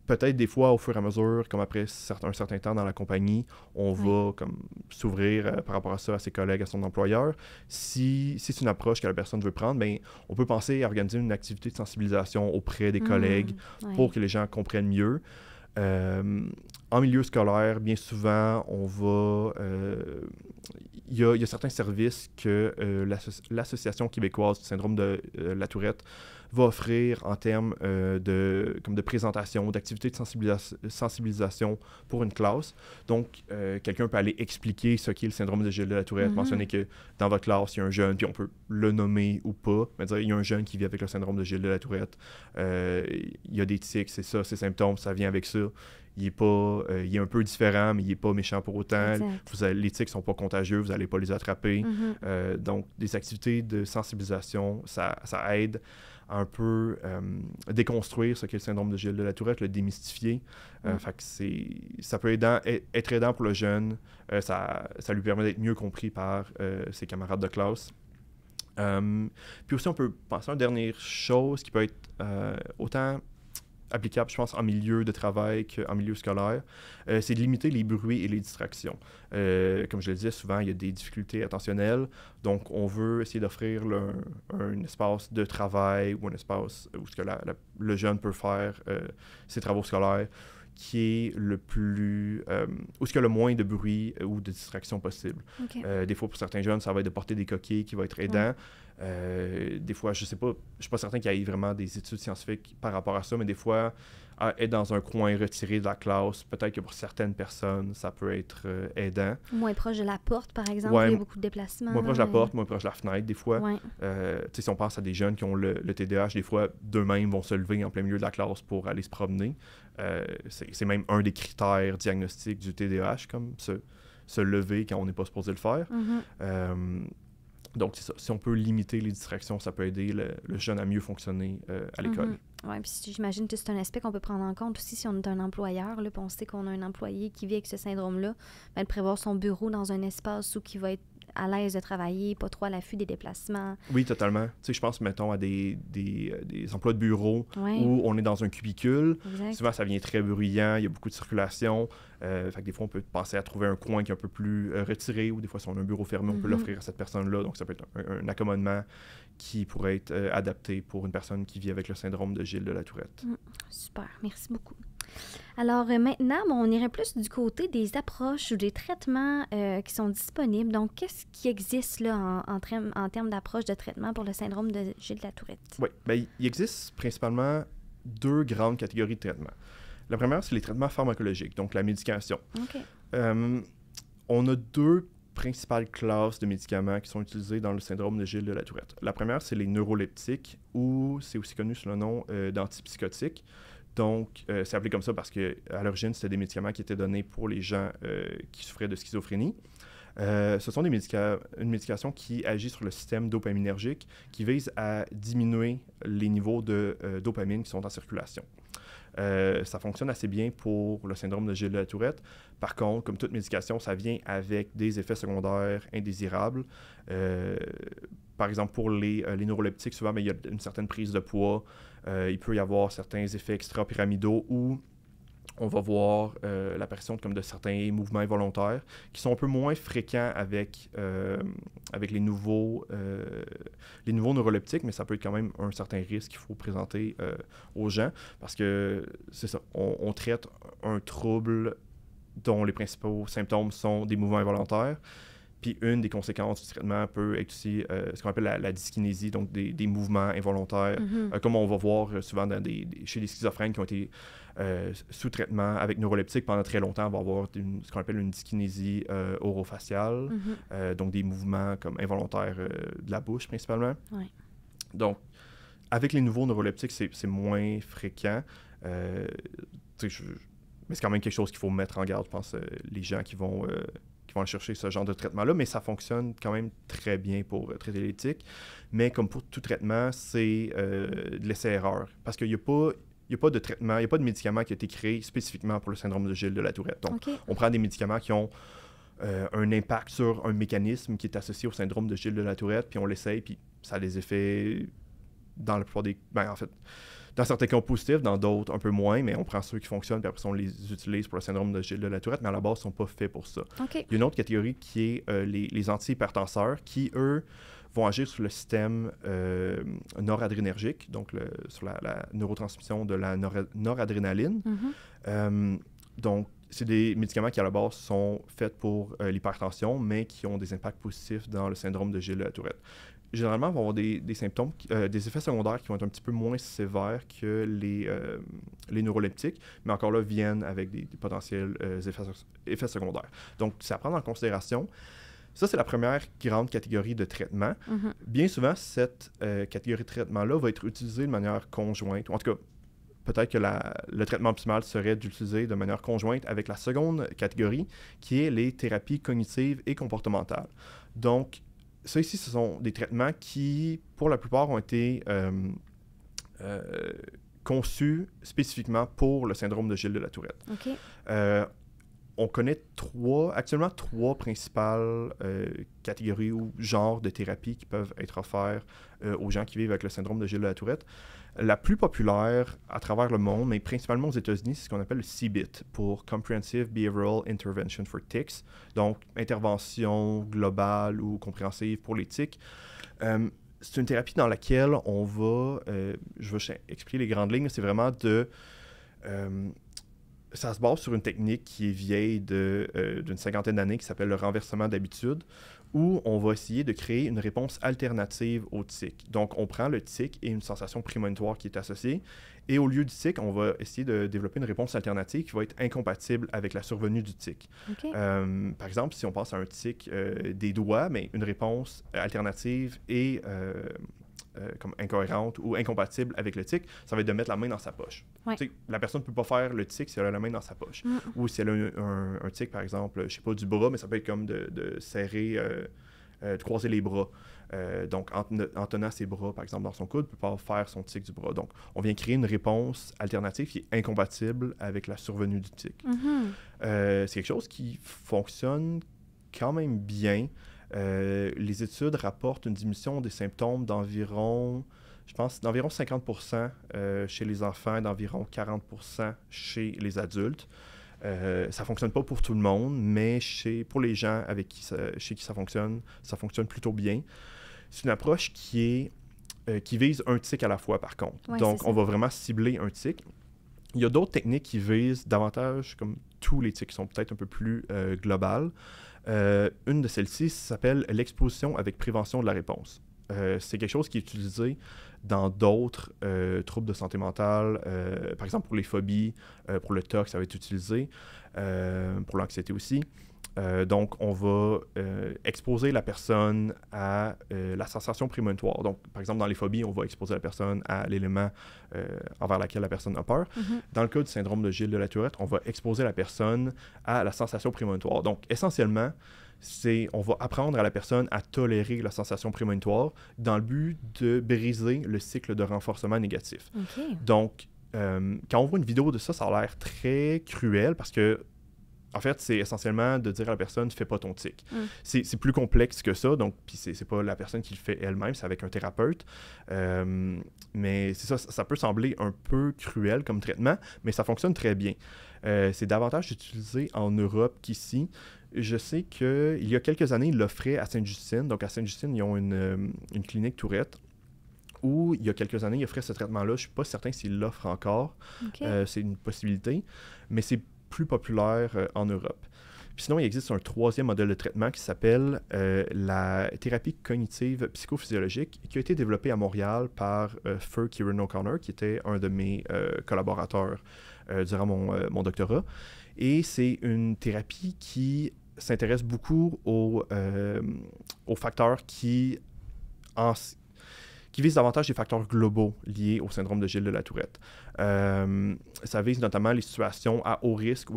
Peut-être des fois, au fur et à mesure, comme après un certain temps dans la compagnie, on va comme s'ouvrir par rapport à ça à ses collègues, à son employeur. Si c'est une approche que la personne veut prendre, on peut penser à organiser une activité de sensibilisation auprès des collègues pour que les gens comprennent mieux. En milieu scolaire, bien souvent, on va... Il y a certains services que l'Association québécoise du syndrome de la Tourette va offrir en termes de présentation, d'activités de sensibilisation pour une classe. Donc, quelqu'un peut aller expliquer ce qu'est le syndrome de Gilles de la Tourette, mentionner que dans votre classe, il y a un jeune, puis on peut le nommer ou pas, mais dire il y a un jeune qui vit avec le syndrome de Gilles de la Tourette, il y a des tics, c'est ça, ces symptômes, ça vient avec ça. Il est un peu différent, mais il n'est pas méchant pour autant. Les tics ne sont pas contagieux, vous n'allez pas les attraper. Donc, des activités de sensibilisation, ça aide à un peu déconstruire ce qu'est le syndrome de Gilles de la Tourette, le démystifier. Fait que ça peut être aidant pour le jeune. Ça lui permet d'être mieux compris par ses camarades de classe. Puis aussi, on peut penser à une dernière chose qui peut être autant applicable, je pense, en milieu de travail qu'en milieu scolaire, c'est de limiter les bruits et les distractions. Comme je le disais, souvent, il y a des difficultés attentionnelles, donc on veut essayer d'offrir un espace de travail ou un espace où le jeune peut faire ses travaux scolaires qui est le plus... où il y a le moins de bruit ou de distraction possible. Des fois, pour certains jeunes, ça va être de porter des coquilles qui va être aidant. Des fois, je suis pas certain qu'il y ait vraiment des études scientifiques par rapport à ça, mais des fois, être dans un coin retiré de la classe, peut-être que pour certaines personnes, ça peut être aidant. Moins proche de la porte, par exemple, il y a beaucoup de déplacements. Moins proche de la porte, moins proche de la fenêtre, des fois. Si on pense à des jeunes qui ont le TDAH, des fois, d'eux-mêmes vont se lever en plein milieu de la classe pour aller se promener. C'est même un des critères diagnostiques du TDAH, comme se lever quand on n'est pas supposé le faire. Donc, c'est ça. Si on peut limiter les distractions, ça peut aider le jeune à mieux fonctionner à l'école. Oui, puis j'imagine que c'est un aspect qu'on peut prendre en compte aussi si on est un employeur, là, puis on sait qu'on a un employé qui vit avec ce syndrome-là, de prévoir son bureau dans un espace où il va être à l'aise de travailler, pas trop à l'affût des déplacements. Oui, totalement. Tu sais, je pense, mettons, à des emplois de bureau où on est dans un cubicule. Souvent, ça vient très bruyant, il y a beaucoup de circulation. Fait que des fois, on peut penser à trouver un coin qui est un peu plus retiré, ou des fois, si on a un bureau fermé, on peut l'offrir à cette personne-là. Donc, ça peut être un accommodement qui pourrait être adapté pour une personne qui vit avec le syndrome de Gilles de la Tourette. Super, merci beaucoup. Alors maintenant, on irait plus du côté des approches ou des traitements qui sont disponibles. Donc, qu'est-ce qui existe là en termes d'approche de traitement pour le syndrome de Gilles de la Tourette? Oui, il existe principalement 2 grandes catégories de traitements. La première, c'est les traitements pharmacologiques, donc la médication. On a 2 principales classes de médicaments qui sont utilisés dans le syndrome de Gilles de la Tourette. La première, c'est les neuroleptiques, ou c'est aussi connu sous le nom d'antipsychotiques. Donc, c'est appelé comme ça parce qu'à l'origine, c'était des médicaments qui étaient donnés pour les gens qui souffraient de schizophrénie. Ce sont une médication qui agit sur le système dopaminergique, qui vise à diminuer les niveaux de dopamine qui sont en circulation. Ça fonctionne assez bien pour le syndrome de Gilles de la Tourette. Par contre, comme toute médication, ça vient avec des effets secondaires indésirables. Par exemple, pour les neuroleptiques, souvent, il y a une certaine prise de poids. Il peut y avoir certains effets extra-pyramidaux où On va voir l'apparition comme de certains mouvements involontaires qui sont un peu moins fréquents avec les nouveaux neuroleptiques, mais ça peut être quand même un certain risque qu'il faut présenter aux gens parce que c'est ça, on traite un trouble dont les principaux symptômes sont des mouvements involontaires. Puis une des conséquences du traitement peut être aussi ce qu'on appelle la dyskinésie, donc des mouvements involontaires, comme on va voir souvent chez les schizophrènes qui ont été sous traitement avec neuroleptiques pendant très longtemps. On va avoir ce qu'on appelle une dyskinésie orofaciale, donc des mouvements comme involontaires de la bouche principalement. Ouais. Donc, avec les nouveaux neuroleptiques, c'est moins fréquent. Mais c'est quand même quelque chose qu'il faut mettre en garde, je pense, les gens qui vont aller chercher ce genre de traitement-là, mais ça fonctionne quand même très bien pour traiter les tics. Mais comme pour tout traitement, c'est de l'essai-erreur. Parce qu'il n'y a pas de traitement, il n'y a pas de médicament qui a été créé spécifiquement pour le syndrome de Gilles de la Tourette. Donc, on prend des médicaments qui ont un impact sur un mécanisme qui est associé au syndrome de Gilles de la Tourette, puis on l'essaye, puis ça a des effets dans la plupart des... en fait, dans certains cas positifs, dans d'autres un peu moins, mais on prend ceux qui fonctionnent, puis après on les utilise pour le syndrome de Gilles de la Tourette, mais à la base, ils ne sont pas faits pour ça. Okay. Il y a une autre catégorie qui est les antihypertenseurs, qui, eux, vont agir sur le système noradrénergique, donc sur la neurotransmission de la noradrénaline. Donc, c'est des médicaments qui, à la base, sont faits pour l'hypertension, mais qui ont des impacts positifs dans le syndrome de Gilles de la Tourette. Généralement, on va avoir des symptômes, des effets secondaires qui vont être un petit peu moins sévères que les neuroleptiques, mais encore là, viennent avec des potentiels effets secondaires. Donc, c'est à prendre en considération. Ça, c'est la première grande catégorie de traitement. Bien souvent, cette catégorie de traitement-là va être utilisée de manière conjointe. En tout cas, peut-être que le traitement optimal serait d'utiliser de manière conjointe avec la seconde catégorie, qui est les thérapies cognitives et comportementales. Donc, ça ici, ce sont des traitements qui, pour la plupart, ont été conçus spécifiquement pour le syndrome de Gilles de la Tourette. Okay. On connaît actuellement trois principales catégories ou genres de thérapies qui peuvent être offerts aux gens qui vivent avec le syndrome de Gilles de la Tourette. La plus populaire à travers le monde, mais principalement aux États-Unis, c'est ce qu'on appelle le CBIT, pour Comprehensive Behavioral Intervention for Tics, donc intervention globale ou compréhensive pour les tics. C'est une thérapie dans laquelle on va, je vais expliquer les grandes lignes, c'est vraiment ça se base sur une technique qui est vieille d'une cinquantaine d'années qui s'appelle le renversement d'habitude, où on va essayer de créer une réponse alternative au tic. Donc, on prend le tic et une sensation prémonitoire qui est associée, et au lieu du tic, on va essayer de développer une réponse alternative qui va être incompatible avec la survenue du tic. Okay. Par exemple, si on passe à un tic des doigts, mais une réponse alternative et comme incohérente ou incompatible avec le tic, ça va être de mettre la main dans sa poche. Ouais. La personne ne peut pas faire le tic si elle a la main dans sa poche. Ou si elle a un tic, par exemple, je sais pas, du bras, mais ça peut être comme de serrer, de croiser les bras. Donc, en tenant ses bras, par exemple, dans son coude, elle ne peut pas faire son tic du bras. Donc, on vient créer une réponse alternative qui est incompatible avec la survenue du tic. C'est quelque chose qui fonctionne quand même bien. Les études rapportent une diminution des symptômes d'environ, je pense, d'environ 50% chez les enfants et d'environ 40% chez les adultes. Ça ne fonctionne pas pour tout le monde, mais pour les gens chez qui ça fonctionne plutôt bien. C'est une approche qui vise un tic à la fois, par contre. Ouais, donc, on va vraiment cibler un tic. Il y a d'autres techniques qui visent davantage, comme tous les tics, qui sont peut-être un peu plus globales. Une de celles-ci s'appelle l'exposition avec prévention de la réponse. C'est quelque chose qui est utilisé dans d'autres troubles de santé mentale, par exemple pour les phobies, pour le TOC, ça va être utilisé, pour l'anxiété aussi. Donc, on va exposer la personne à la sensation prémonitoire. Donc, par exemple, dans les phobies, on va exposer la personne à l'élément envers lequel la personne a peur. Dans le cas du syndrome de Gilles de la Tourette, on va exposer la personne à la sensation prémonitoire. Donc, essentiellement, on va apprendre à la personne à tolérer la sensation prémonitoire dans le but de briser le cycle de renforcement négatif. Okay. Donc, quand on voit une vidéo de ça, ça a l'air très cruel parce que En fait, c'est essentiellement de dire à la personne « fais pas ton tic ». C'est plus complexe que ça, donc puis c'est pas la personne qui le fait elle-même, c'est avec un thérapeute. Mais c'est ça, ça peut sembler un peu cruel comme traitement, mais ça fonctionne très bien. C'est davantage utilisé en Europe qu'ici. Je sais qu'il y a quelques années, ils l'offraient à Sainte-Justine. Donc à Sainte-Justine, ils ont une clinique Tourette où il y a quelques années, ils offraient ce traitement-là. Je ne suis pas certain s'ils l'offrent encore. Okay. C'est une possibilité, mais c'est plus populaire en Europe. Puis sinon, il existe un troisième modèle de traitement qui s'appelle la thérapie cognitive psychophysiologique, qui a été développée à Montréal par Feu Kieran O'Connor, qui était un de mes collaborateurs durant mon doctorat. Et c'est une thérapie qui s'intéresse beaucoup aux facteurs qui visent davantage les facteurs globaux liés au syndrome de Gilles de la Tourette. Ça vise notamment les situations à haut risque,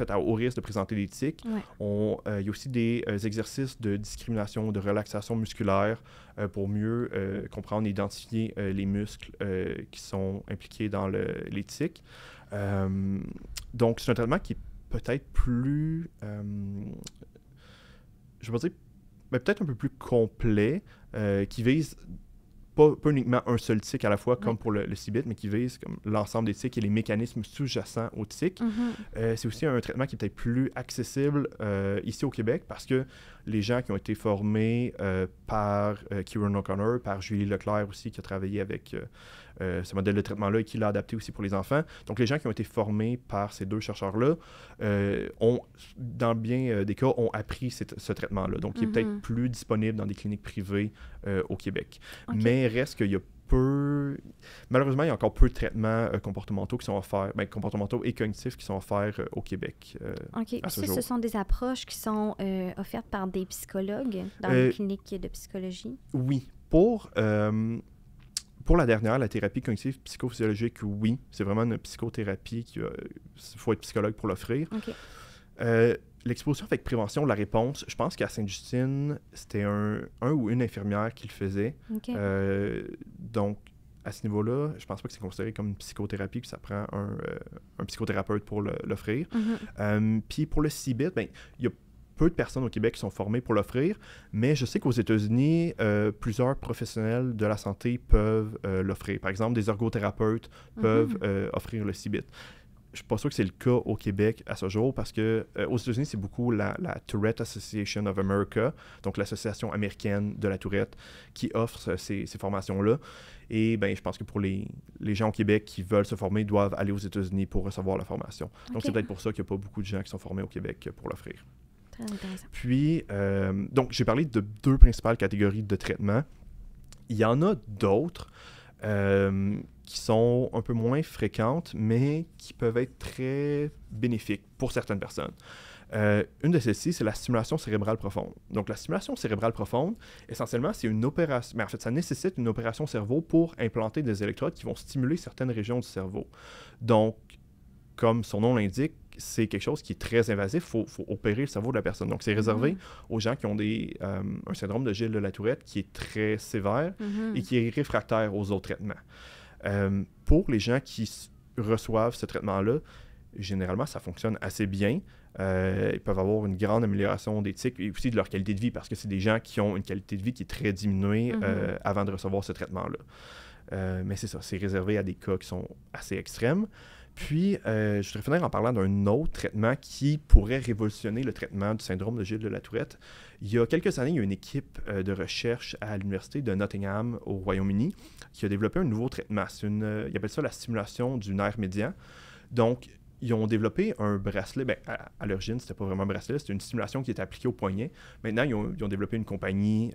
à haut risque de présenter des tics. Il y a aussi des exercices de discrimination, de relaxation musculaire pour mieux comprendre et identifier les muscles qui sont impliqués dans les tics. Donc, c'est un traitement qui est peut-être plus... je vais dire, peut-être un peu plus complet, qui vise pas uniquement un seul tic à la fois, comme pour le CBIT, mais qui vise comme l'ensemble des tics et les mécanismes sous-jacents aux tics. C'est aussi un traitement qui est peut-être plus accessible ici au Québec, parce que les gens qui ont été formés par Kieran O'Connor, par Julie Leclerc aussi, qui a travaillé avec ce modèle de traitement-là et qui l'a adapté aussi pour les enfants. Donc, les gens qui ont été formés par ces deux chercheurs-là dans bien des cas, ont appris ce traitement-là. Donc, il est peut-être plus disponible dans des cliniques privées au Québec. Mais reste qu'il y a malheureusement, il y a encore peu de traitements comportementaux qui sont offerts, comportementaux et cognitifs qui sont offerts au Québec. Ce sont des approches qui sont offertes par des psychologues dans les cliniques de psychologie? Oui. Pour la dernière, la thérapie cognitive psychophysiologique, oui. C'est vraiment une psychothérapie il faut être psychologue pour l'offrir. L'exposition avec prévention, la réponse, je pense qu'à Sainte-Justine, c'était un ou une infirmière qui le faisait. Donc, à ce niveau-là, je pense pas que c'est considéré comme une psychothérapie, puis ça prend un psychothérapeute pour l'offrir. Puis pour le CBIT, il y a peu de personnes au Québec qui sont formées pour l'offrir, mais je sais qu'aux États-Unis, plusieurs professionnels de la santé peuvent l'offrir. Par exemple, des ergothérapeutes peuvent offrir le CBIT. Je ne suis pas sûr que c'est le cas au Québec à ce jour, parce que aux États-Unis, c'est beaucoup la Tourette Association of America, donc l'association américaine de la Tourette, qui offre ces formations-là. Et je pense que pour les gens au Québec qui veulent se former, doivent aller aux États-Unis pour recevoir la formation. Donc, c'est peut-être pour ça qu'il n'y a pas beaucoup de gens qui sont formés au Québec pour l'offrir. Très intéressant. Puis, donc, j'ai parlé de deux principales catégories de traitements. Il y en a d'autres qui sont un peu moins fréquentes, mais qui peuvent être très bénéfiques pour certaines personnes. Une de celles-ci, c'est la stimulation cérébrale profonde. Donc, la stimulation cérébrale profonde, essentiellement, c'est une opération... Mais en fait, ça nécessite une opération cerveau pour implanter des électrodes qui vont stimuler certaines régions du cerveau. Donc, comme son nom l'indique, c'est quelque chose qui est très invasif. Il faut opérer le cerveau de la personne. Donc, c'est réservé aux gens qui ont un syndrome de Gilles de la Tourette qui est très sévère et qui est réfractaire aux autres traitements. Pour les gens qui reçoivent ce traitement-là, généralement, ça fonctionne assez bien. Ils peuvent avoir une grande amélioration des tics et aussi de leur qualité de vie, parce que c'est des gens qui ont une qualité de vie qui est très diminuée avant de recevoir ce traitement-là. Mais c'est ça, c'est réservé à des cas qui sont assez extrêmes. Puis, je voudrais finir en parlant d'un autre traitement qui pourrait révolutionner le traitement du syndrome de Gilles de la Tourette. Il y a quelques années, il y a une équipe de recherche à l'Université de Nottingham au Royaume-Uni qui a développé un nouveau traitement. Ils appellent ça la stimulation du nerf médian. Donc, ils ont développé un bracelet. À l'origine, c'était pas vraiment un bracelet, c'était une stimulation qui était appliquée au poignet. Maintenant, ils ont développé une compagnie,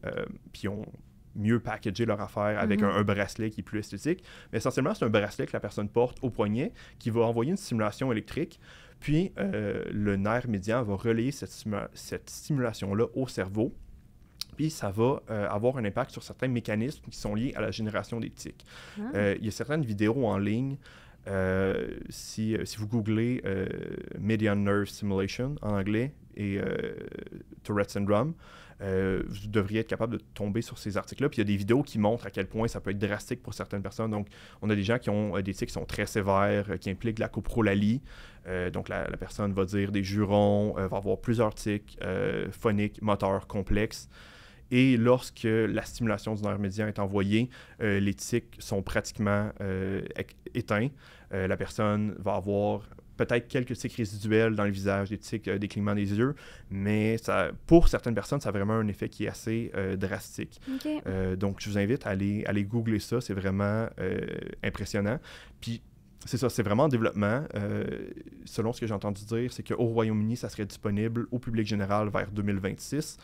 puis ils ont mieux packager leur affaire avec un bracelet qui est plus esthétique. Mais essentiellement, c'est un bracelet que la personne porte au poignet qui va envoyer une stimulation électrique. Puis, le nerf médian va relayer cette stimulation-là au cerveau. Puis, ça va avoir un impact sur certains mécanismes qui sont liés à la génération des tics. Il y a certaines vidéos en ligne Si vous googlez Median Nerve Stimulation en anglais et Tourette Syndrome, vous devriez être capable de tomber sur ces articles-là. Puis il y a des vidéos qui montrent à quel point ça peut être drastique pour certaines personnes. Donc, on a des gens qui ont des tics qui sont très sévères, qui impliquent la coprolalie. Donc, la personne va dire des jurons, va avoir plusieurs tics phoniques, moteurs complexes. Et lorsque la stimulation du nerf médian est envoyée, les tics sont pratiquement éteints. La personne va avoir peut-être quelques tics résiduels dans le visage, des tics, des clignements des yeux, mais ça, pour certaines personnes, ça a vraiment un effet qui est assez drastique. OK. Donc, je vous invite à aller googler ça, c'est vraiment impressionnant. Puis, c'est ça, c'est vraiment en développement. Selon ce que j'ai entendu dire, c'est qu'au Royaume-Uni, ça serait disponible au public général vers 2026.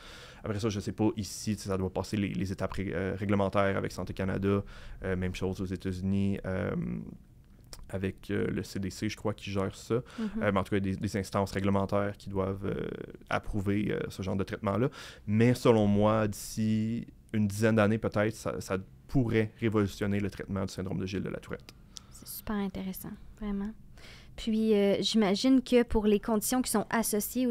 Après ça, je ne sais pas ici, ça doit passer les étapes réglementaires avec Santé Canada. Même chose aux États-Unis. Avec le CDC, je crois, qui gère ça. Mais en tout cas, des instances réglementaires qui doivent approuver ce genre de traitement-là. Mais selon moi, d'ici une dizaine d'années peut-être, ça pourrait révolutionner le traitement du syndrome de Gilles de la Tourette. C'est super intéressant, vraiment. Puis, j'imagine que pour les conditions qui sont associées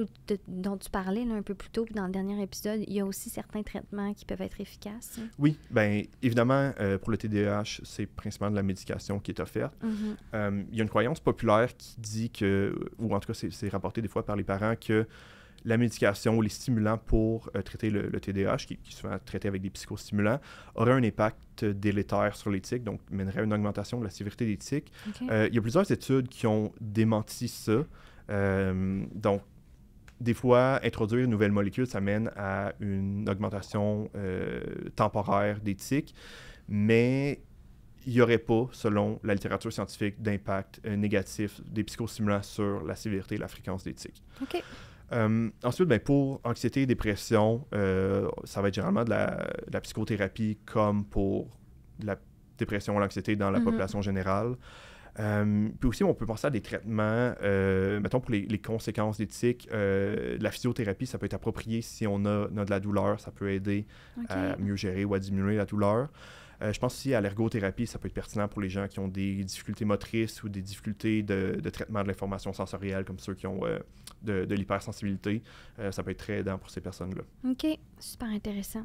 dont tu parlais là, un peu plus tôt dans le dernier épisode, il y a aussi certains traitements qui peuvent être efficaces. Oui, bien évidemment, pour le TDAH, c'est principalement de la médication qui est offerte. Il y a une croyance populaire qui dit que, ou en tout cas c'est rapporté des fois par les parents, que la médication ou les stimulants pour traiter le TDAH, qui est souvent traité avec des psychostimulants, aurait un impact délétère sur les tics, donc mènerait à une augmentation de la sévérité des tics. Okay. Il y a plusieurs études qui ont démenti ça. Donc, des fois, introduire une nouvelle molécule, ça mène à une augmentation temporaire des tics, mais il n'y aurait pas, selon la littérature scientifique, d'impact négatif des psychostimulants sur la sévérité et la fréquence des tics. OK. Ensuite, ben, pour anxiété et dépression, ça va être généralement de la psychothérapie comme pour la dépression ou l'anxiété dans la population générale. Puis aussi, on peut penser à des traitements, mettons pour les conséquences des tics. La physiothérapie, ça peut être approprié si on a de la douleur. Ça peut aider à mieux gérer ou à diminuer la douleur. Je pense aussi à l'ergothérapie, ça peut être pertinent pour les gens qui ont des difficultés motrices ou des difficultés de traitement de l'information sensorielle, comme ceux qui ont de l'hypersensibilité. Ça peut être très aidant pour ces personnes-là. OK, super intéressant.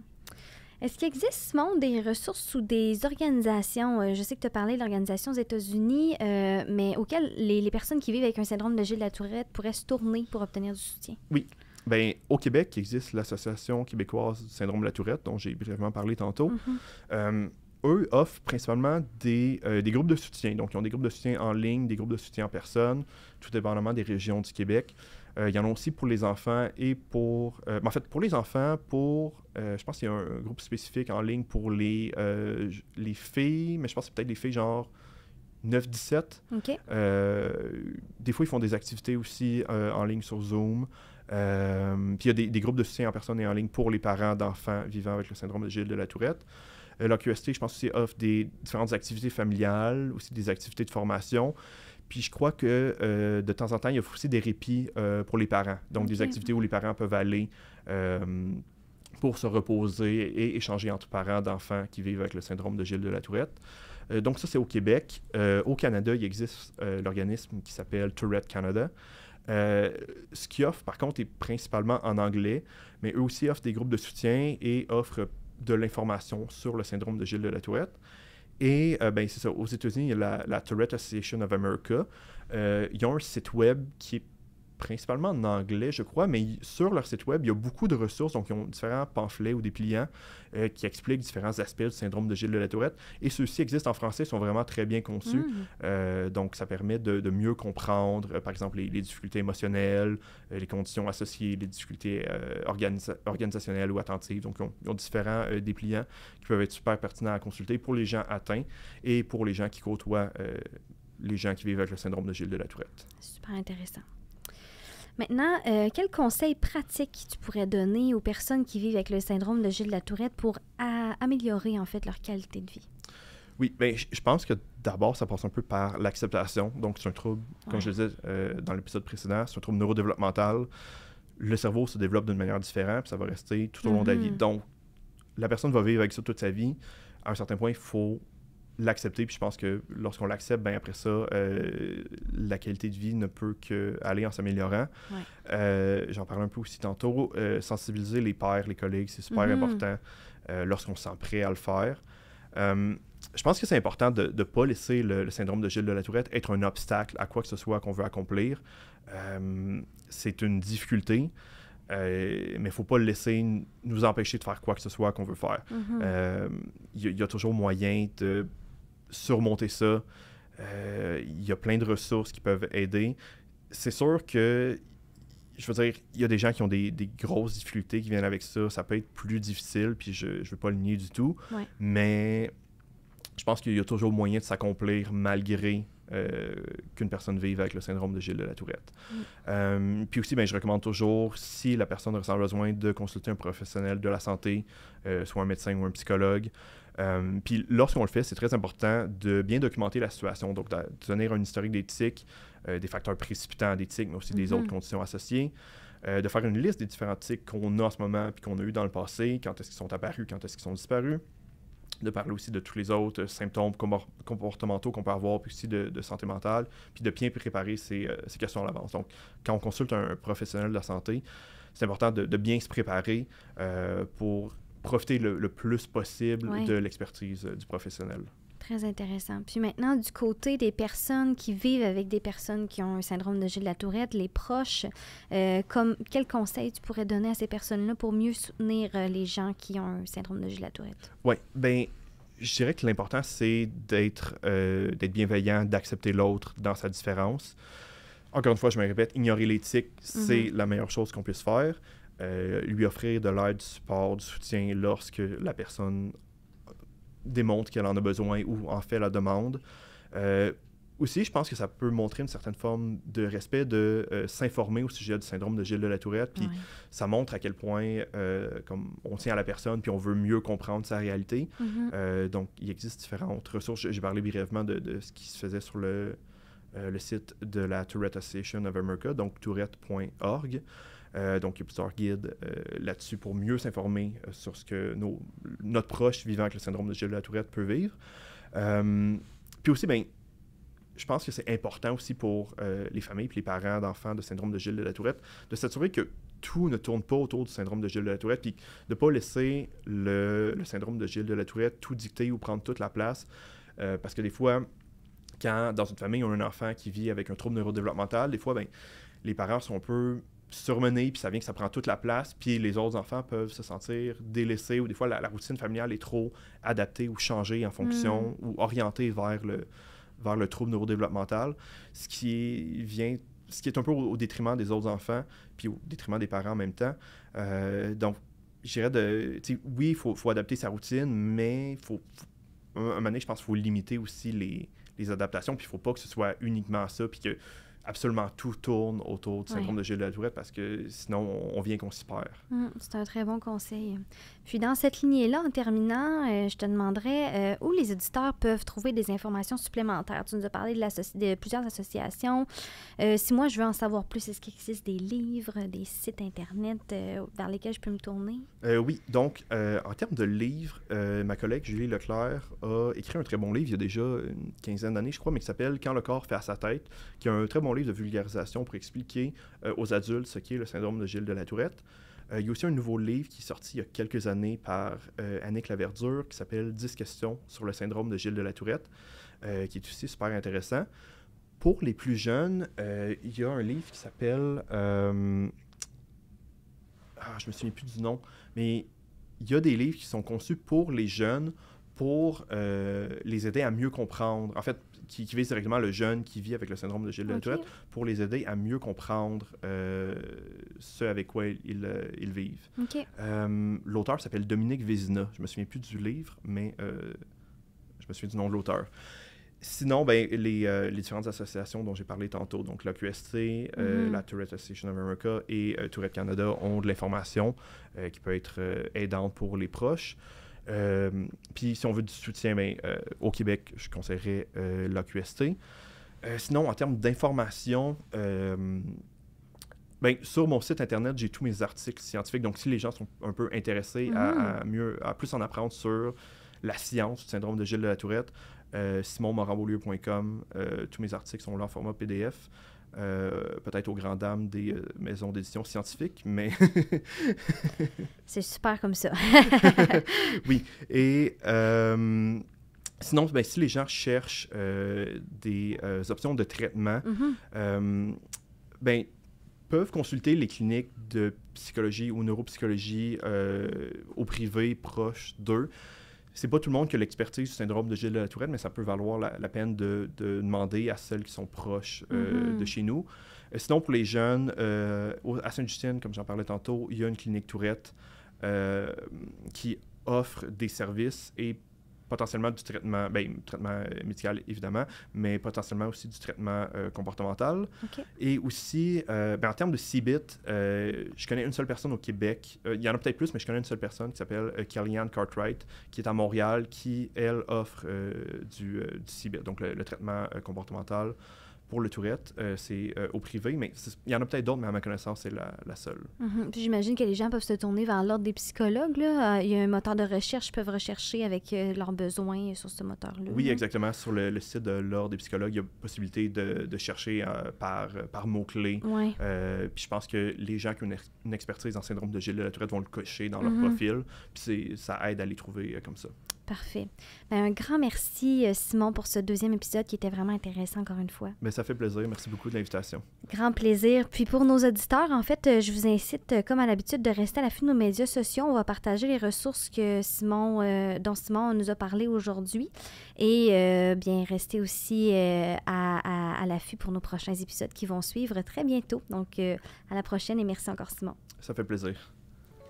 Est-ce qu'il existe, Simon, des ressources ou des organisations, je sais que tu as parlé de l'organisation aux États-Unis, mais auxquelles les personnes qui vivent avec un syndrome de Gilles de la Tourette pourraient se tourner pour obtenir du soutien? Oui. Bien, au Québec, il existe l'Association québécoise du syndrome de la Tourette, dont j'ai brièvement parlé tantôt. Eux offrent principalement des groupes de soutien. Donc, ils ont des groupes de soutien en ligne, des groupes de soutien en personne, tout dépendamment des régions du Québec. Il y en a aussi pour les enfants et pour... en fait, pour les enfants, je pense qu'il y a un groupe spécifique en ligne pour les filles, mais je pense que c'est peut-être les filles genre 9-17. OK. Des fois, ils font des activités aussi en ligne sur Zoom. Puis il y a des groupes de soutien en personne et en ligne pour les parents d'enfants vivant avec le syndrome de Gilles de la Tourette. L'AQST, je pense aussi, offre des différentes activités familiales, aussi des activités de formation. Puis je crois que de temps en temps, il y a aussi des répits pour les parents. Donc des activités où les parents peuvent aller pour se reposer et échanger entre parents d'enfants qui vivent avec le syndrome de Gilles de la Tourette. Donc ça, c'est au Québec. Au Canada, il existe l'organisme qui s'appelle Tourette Canada. Ce qu'ils offrent, par contre, est principalement en anglais, mais eux aussi offrent des groupes de soutien et offrent de l'information sur le syndrome de Gilles de la Tourette. Et ben, c'est ça, aux États-Unis, il y a la Tourette Association of America. Ils ont un site web qui est principalement en anglais, je crois, mais sur leur site web, il y a beaucoup de ressources. Donc, ils ont différents pamphlets ou dépliants qui expliquent différents aspects du syndrome de Gilles de la Tourette. Et ceux-ci existent en français, sont vraiment très bien conçus. Donc, ça permet de mieux comprendre, par exemple, les difficultés émotionnelles, les conditions associées, les difficultés organisationnelles ou attentives. Donc, ils ont différents dépliants qui peuvent être super pertinents à consulter pour les gens atteints et pour les gens qui côtoient les gens qui vivent avec le syndrome de Gilles de la Tourette. Super intéressant. Maintenant, quels conseils pratiques tu pourrais donner aux personnes qui vivent avec le syndrome de Gilles de la Tourette pour améliorer, en fait, leur qualité de vie? Oui, bien, je pense que d'abord, ça passe un peu par l'acceptation. Donc, c'est un trouble, comme je le disais dans l'épisode précédent, c'est un trouble neurodéveloppemental. Le cerveau se développe d'une manière différente, puis ça va rester tout au long de la vie. Donc, la personne va vivre avec ça toute sa vie. À un certain point, il faut l'accepter. Puis je pense que lorsqu'on l'accepte, ben après ça, la qualité de vie ne peut qu'aller en s'améliorant. Ouais. J'en parlais un peu aussi tantôt. Sensibiliser les pairs, les collègues, c'est super important lorsqu'on se sent prêt à le faire. Je pense que c'est important de ne pas laisser le syndrome de Gilles de la Tourette être un obstacle à quoi que ce soit qu'on veut accomplir. C'est une difficulté, mais il ne faut pas le laisser nous empêcher de faire quoi que ce soit qu'on veut faire. Il y a toujours moyen de surmonter ça. Il y a plein de ressources qui peuvent aider. C'est sûr que, je veux dire, il y a des gens qui ont des grosses difficultés qui viennent avec ça. Ça peut être plus difficile, puis je ne veux pas le nier du tout. Ouais. Mais je pense qu'il y a toujours moyen de s'accomplir malgré qu'une personne vive avec le syndrome de Gilles de la Tourette. Puis aussi, ben, je recommande toujours, si la personne ressent besoin, de consulter un professionnel de la santé, soit un médecin ou un psychologue. Puis lorsqu'on le fait, c'est très important de bien documenter la situation, donc de tenir un historique des tics, des facteurs précipitants des tics, mais aussi des autres conditions associées, de faire une liste des différents tics qu'on a en ce moment puis qu'on a eu dans le passé, quand est-ce qu'ils sont apparus, quand est-ce qu'ils sont disparus, de parler aussi de tous les autres symptômes comportementaux qu'on peut avoir, puis aussi de santé mentale, puis de bien préparer ces questions à l'avance. Donc, quand on consulte un professionnel de la santé, c'est important de bien se préparer pour profiter le plus possible de l'expertise du professionnel. Très intéressant. Puis maintenant, du côté des personnes qui vivent avec des personnes qui ont un syndrome de Gilles de la Tourette, les proches, quels conseils tu pourrais donner à ces personnes-là pour mieux soutenir les gens qui ont un syndrome de Gilles de la Tourette? Oui, bien, je dirais que l'important, c'est d'être bienveillant, d'accepter l'autre dans sa différence. Encore une fois, je me répète, ignorer les tics, c'est la meilleure chose qu'on puisse faire. Lui offrir de l'aide, du support, du soutien lorsque la personne démontre qu'elle en a besoin ou en fait la demande. Aussi, je pense que ça peut montrer une certaine forme de respect de s'informer au sujet du syndrome de Gilles de la Tourette. Puis ça montre à quel point comme on tient à la personne puis on veut mieux comprendre sa réalité. Donc, il existe différentes ressources. J'ai parlé brièvement de ce qui se faisait sur le site de la Tourette Association of America, donc tourette.org. Donc, il y a plusieurs guides là-dessus pour mieux s'informer sur ce que notre proche vivant avec le syndrome de Gilles de la Tourette peut vivre. Puis aussi, ben, je pense que c'est important aussi pour les familles et les parents d'enfants de syndrome de Gilles de la Tourette de s'assurer que tout ne tourne pas autour du syndrome de Gilles de la Tourette, puis de ne pas laisser le syndrome de Gilles de la Tourette tout dicter ou prendre toute la place. Parce que des fois, quand dans une famille, on a un enfant qui vit avec un trouble neurodéveloppemental, des fois, ben, les parents sont un peu surmenés, puis ça vient que ça prend toute la place, puis les autres enfants peuvent se sentir délaissés, ou des fois, la routine familiale est trop adaptée ou changée en fonction, ou orientée vers le trouble neurodéveloppemental, ce qui est un peu au détriment des autres enfants, puis au détriment des parents en même temps. Donc, je dirais oui, il faut adapter sa routine, mais un moment donné, je pense qu'il faut limiter aussi les adaptations, puis il ne faut pas que ce soit uniquement ça, puis que absolument tout tourne autour du syndrome de Gilles de la Tourette, parce que sinon, on vient qu'on s'y perd. C'est un très bon conseil. Puis dans cette lignée-là, en terminant, je te demanderais où les éditeurs peuvent trouver des informations supplémentaires. Tu nous as parlé de plusieurs associations. Si moi, je veux en savoir plus, est-ce qu'il existe des livres, des sites Internet vers lesquels je peux me tourner? Oui, donc, en termes de livres, ma collègue Julie Leclerc a écrit un très bon livre il y a déjà une quinzaine d'années, je crois, mais qui s'appelle « Quand le corps fait à sa tête », qui est un très bon livre de vulgarisation pour expliquer aux adultes ce qu'est le syndrome de Gilles de la Tourette. Il y a aussi un nouveau livre qui est sorti il y a quelques années par Annick Laverdure qui s'appelle « 10 questions sur le syndrome de Gilles de la Tourette », qui est aussi super intéressant. Pour les plus jeunes, il y a un livre qui s'appelle... je me souviens plus du nom, mais il y a des livres qui sont conçus pour les jeunes pour les aider à mieux comprendre. En fait, qui visent directement le jeune qui vit avec le syndrome de Gilles de la Tourette pour les aider à mieux comprendre ce avec quoi ils vivent. L'auteur s'appelle Dominique Vézina. Je me souviens plus du livre, mais je me souviens du nom de l'auteur. Sinon, ben, les différentes associations dont j'ai parlé tantôt, donc l'AQST, la Tourette Association of America et Tourette Canada ont de l'information qui peut être aidante pour les proches. Puis si on veut du soutien, ben, au Québec, je conseillerais l'AQST. Sinon, en termes d'information, ben, sur mon site internet, j'ai tous mes articles scientifiques. Donc, si les gens sont un peu intéressés à plus en apprendre sur la science du syndrome de Gilles de la Tourette, simonmoranbeaulieu.com. Tous mes articles sont là en format PDF. Peut-être aux grandes dames des maisons d'édition scientifiques, mais... C'est super comme ça. Oui. Et sinon, ben, si les gens cherchent des options de traitement, ben, peuvent consulter les cliniques de psychologie ou neuropsychologie au privé proche d'eux. C'est pas tout le monde qui a l'expertise du syndrome de Gilles de la Tourette, mais ça peut valoir la peine de demander à celles qui sont proches de chez nous. Sinon, pour les jeunes, à Sainte-Justine, comme j'en parlais tantôt, il y a une clinique Tourette qui offre des services et potentiellement du traitement, traitement médical évidemment, mais potentiellement aussi du traitement comportemental. Okay. Et aussi, en termes de CBIT, je connais une seule personne au Québec, il y en a peut-être plus, mais je connais une seule personne qui s'appelle Kellyanne Cartwright, qui est à Montréal, qui, elle, offre du CBIT, donc le traitement comportemental pour le Tourette. C'est au privé, mais il y en a peut-être d'autres, mais à ma connaissance, c'est la seule. Puis j'imagine que les gens peuvent se tourner vers l'ordre des psychologues. Là. Il y a un moteur de recherche, ils peuvent rechercher avec leurs besoins sur ce moteur-là. Oui, exactement. Sur le site de l'ordre des psychologues, il y a possibilité de chercher par mots-clés. Ouais. Puis je pense que les gens qui ont une expertise en syndrome de Gilles de la Tourette vont le cocher dans leur profil. Puis ça aide à les trouver comme ça. Parfait. Un grand merci, Simon, pour ce deuxième épisode qui était vraiment intéressant, encore une fois. Mais ça fait plaisir. Merci beaucoup de l'invitation. Grand plaisir. Puis pour nos auditeurs, en fait, je vous incite, comme à l'habitude, de rester à l'affût de nos médias sociaux. On va partager les ressources dont Simon nous a parlé aujourd'hui. Et bien, restez aussi à l'affût pour nos prochains épisodes qui vont suivre très bientôt. Donc, à la prochaine et merci encore, Simon. Ça fait plaisir.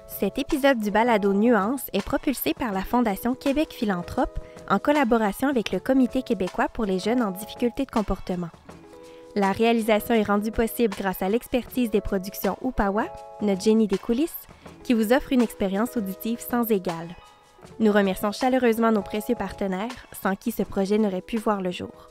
Cet épisode du balado Nuance est propulsé par la Fondation Québec Philanthrope en collaboration avec le Comité québécois pour les jeunes en difficulté de comportement. La réalisation est rendue possible grâce à l'expertise des productions Upawa, notre génie des coulisses, qui vous offre une expérience auditive sans égale. Nous remercions chaleureusement nos précieux partenaires, sans qui ce projet n'aurait pu voir le jour.